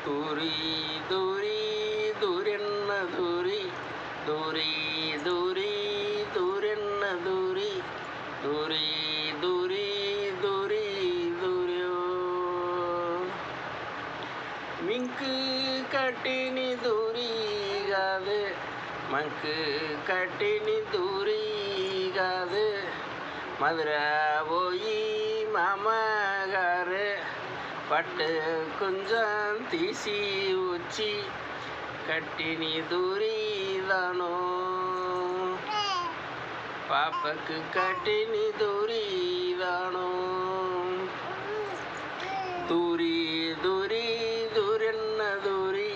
ದೂರಿ ದೂರಿ ದೂರೆನ್ನ ದೂರಿ ದೂರಿ ದೂರಿ ದೂರೆನ್ನ ದೂರಿ ದೂರಿ ದೂರಿ ದೂರಿ ದೂರ್ಯೋ மிங்கு கட்டினி தூரிகாது மங்கு கட்டினி தூரிகாது மதுரை போய் மாமகாரு பட்டு கொஞ்சம் தீசி உச்சி கட்டினி தூரிதானோ பாப்பக்கு கட்டினி தூரிதானோ தூரி தூரி தூரென்ன தூரி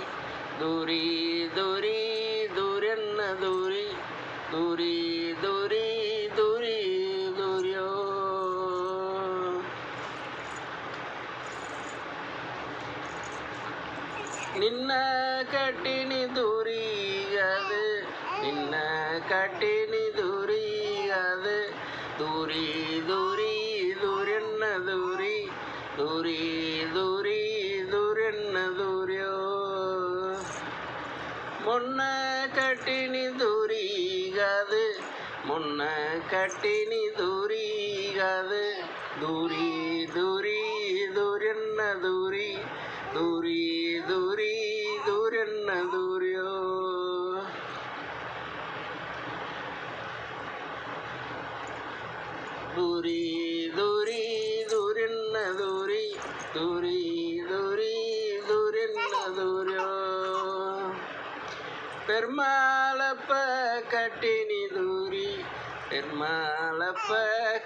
தூரி தூரி தூரென்ன தூரி தூரி தூரி தூரி தூரியோ நின்ன கட்டினி தூரிகாது நின்ன கட்டினி தூரிகாது தூரி தூரி தூரென்ன தூரி தூரி தூரி தூரென்ன தூரியோ முன்ன கட்டினி தூரிகாது முன்ன கட்டினி தூரிகாது தூரி தூரி தூரென்ன தூரி தூரி தூரி தூரென்ன தூரியோ தூரி தூரி தூரென்ன தூரி தூரி தூரி தூரென்ன தூரியோ பெருமாளப்ப கட்டினி தூரி பெருமாளப்ப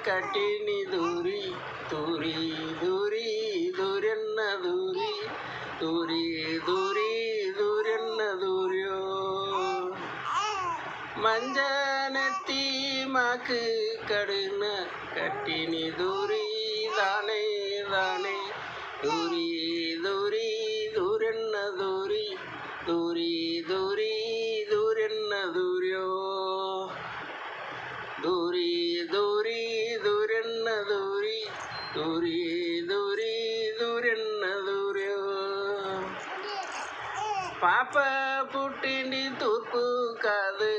கட்டினி தூரி தூரி தூரி தூரென்ன தூரி தூரி தூரி தூரென்ன தூரியோ மஞ்சனத்தி மாக்கு கடுன கட்டினி தூரி தானே தானே தூரி தூரி தூரென்ன தூரி தூரி தூரி தூரென்ன தூரியோ தூரி தூரி தூரென்ன தூரி தூரி தூரி தூரென்ன தூரியோ పాప పుట్టింది తూర్పు కాదు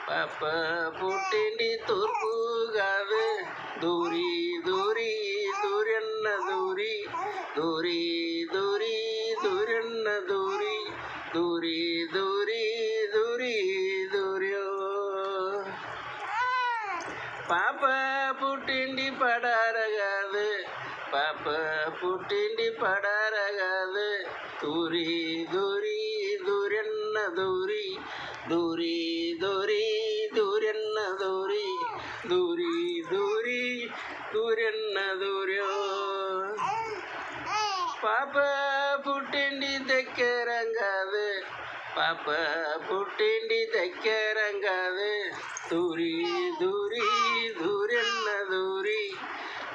పాప పుట్టింది తూర్పు కాదు దూరి దూరి దూరెన్న దూరి దూరి దూరి దూరెన్న దూరి దూరి దూరి దూరి దూర్యో పాప పుట్టింది పడార కాదు పాప పుట్టింది పడార కాదు దూరి దూరి దూరెన్న దూరి దూరి దూరి దూరెన్న దూరి దూరి దూరి దూరెన్న దూర్యో పాప పుట్టింది దగ్గరంగాదు పాప పుట్టింది దగ్గరంగాదు దూరి దూరి దూరెన్న దూరి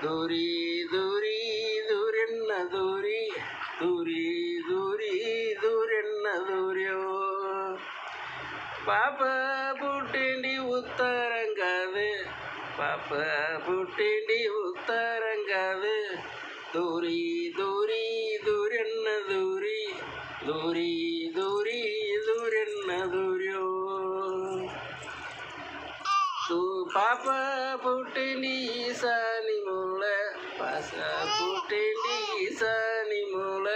దూరి దూరి దూరెన్న దూరి దూరి దూరి దూరెన్న దూర్యో పాప పుట్టింది ఉత్తరంగాదు పాప పుట్టింది ఉత్తరంగాదు దూరి దూరి దూరెన్న దూరి దూరి దూరి దూరెన్న దూర్యో పాప పుట్టింది ఈశాని మూల పాస పుట్టింది ఈశాని మూల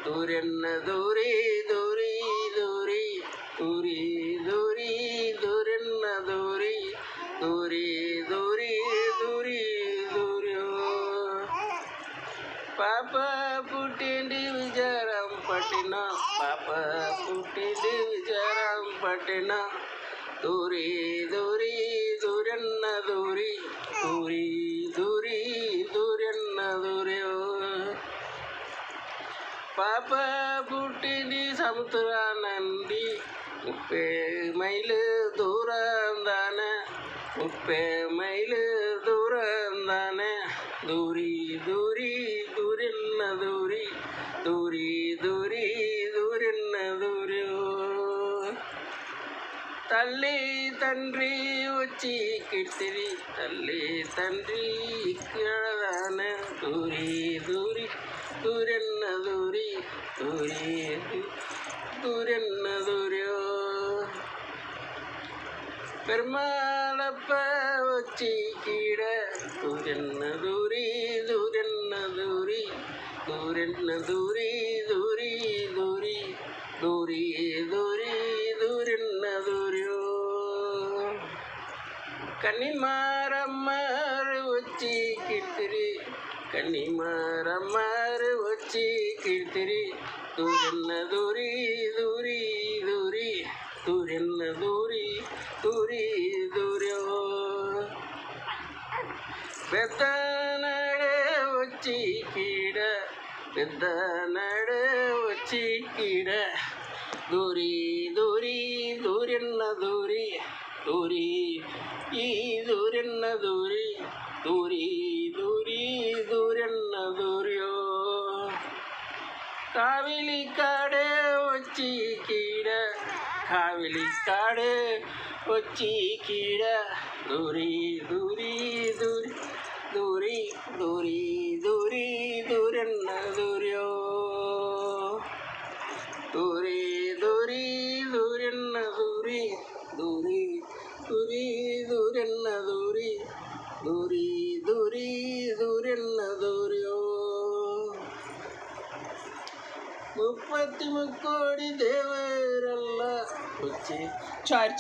దూరెన్న దూరి దూరి దూరి దూరి దూరి దూరెన్న దూరి దూరి దూరి దూరి దూర్యో పాప పుట్టింది విజయరాం పట్టిన పాప పుట్టింది విజయరాం పట్టిన దూరి దూరి దూరెన్న దూరి దూరి దూరి దూరెన్న దూర్యో పాప పుట్టింది సముద్రానంది 30 మైలు దూరం దానే 30 మైలు దూరం దానే దూరి దూరి దూరెన్న దూరి దూరి దూరి దూరెన్న దూర్యో తల్లి తండ్రి వచ్చి కిట్టిరి తల్లి తండ్రి ఇక్కడ దానే దూరి దూరి ദൂരെന്ന ദൂരി ദൂരി ദൂരെന്ന ദൂരോ പെരുമാളപ്പ വച്ചി കീട ദൂരെന്ന ദൂരി ദൂരെന്ന ദൂരി ദൂരെന്ന ദൂരി ദൂരി ദൂരി ദൂരി ദൂരി ദൂരെന്ന ദൂരോ கன்னிமாரம்மாறு வச்சி கீழ்த்திரி கன்னிமாரம்மாறு வச்சி கீழ்த்திரி தூரென்ன தூரி தூரி தூரி தூரென்ன தூரி தூரி தூரியோ பெத்த நடு வச்சி கீட பெத்த நடு வச்சி கீட தூரி தூரி தூரென்ன தூரி தூரி ಈ ದೂರೆನ್ನ ದೂರಿ ದೂರಿ ದೂರಿ ದೂರೆನ್ನ ದೂರ್ಯೋ ಕಾವಿಲಿ ಕಾಡೆ ಒಚ್ಚಿ ಕೀಡ ಕಾವಿಲಿ ಕಾಡೆ ಒಚ್ಚಿ ಕೀಡ ದೂರಿ ದೂರಿ ದೂರಿ ದೂರಿ ದೂರಿ ದೂರಿ ದೂರೆನ್ನ ದೂರ್ಯೋ ದೂರಿ ದೂರಿ ದೂರೆನ್ನ ದೂರಿ ದೂರಿ ദൂരി ദൂരെന്ന ദൂരി ദൂരി ദൂരി ദൂരെന്ന ദൂരോ 33 കോടി ദേവരല്ല ചാരി